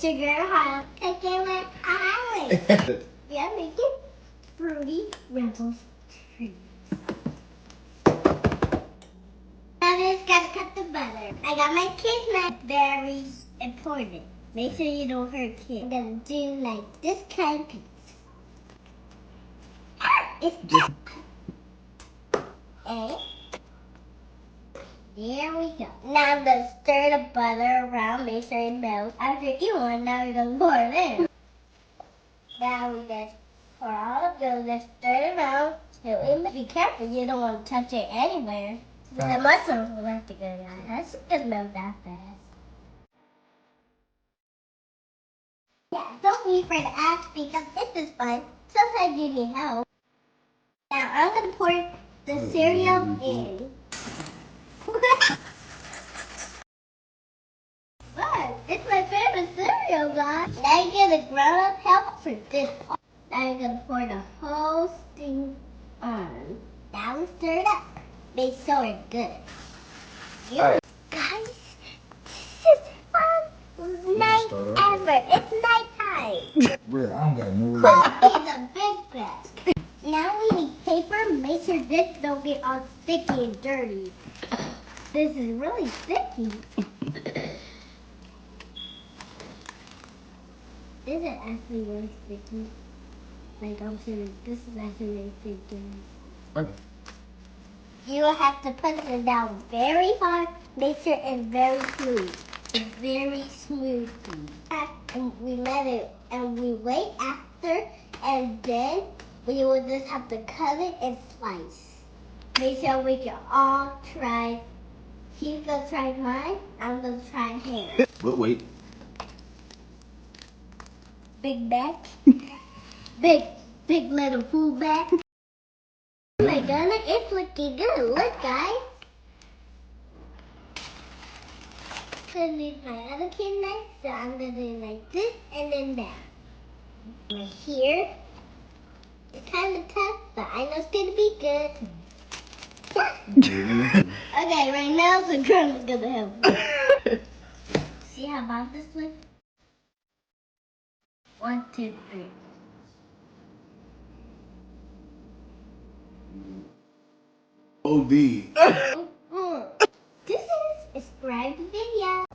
sugar high. I get my Harlee. Yeah, make it fruity rebels trees. Now just gotta cut the butter. I got my kids knife. Very important. Make sure you don't hurt kids. I'm gonna do like this kind of piece. It's just. And there we go. Now I'm gonna stir the butter around, make sure it melts. After you want, now we're gonna pour it in. Now we just pour all of those, just stir it around. Be careful, you don't want to touch it anywhere. The mushrooms will have to go down. That's just melt that fast. Yeah, don't be afraid to ask because this is fun. Sometimes you need help. Now I'm gonna pour the cereal in. But it's my favorite cereal, guys. Now you get a grown-up help for this part. Now you're gonna pour the whole thing on. Now stir it up. Make sure it's good. Right. Guys, this is fun night ever. It's nighttime. Bro, I don't got no. Coffee is a big bag. Now we need paper. Make sure this don't get all sticky and dirty. This is really sticky. This is actually really sticky. Like I'm saying, this is actually really sticky. Okay. You will have to put it down very hard. Make sure it's very smooth. It's very smooth. And we let it, and we wait after, and then we will just have to cut it and slice. Make sure we can all try. He's gonna try mine. I'm gonna try his. But wait. Big back. big little full back. Oh my goodness, it's looking good. Look, guys. I'm gonna use my other kid knife, so I'm gonna do like this and then that. Right here. It's kind of tough, but I know it's gonna be good. Okay, right now the grandma's gonna help me. See how about this one? 1, 2, 3. OD. This is subscribe the video.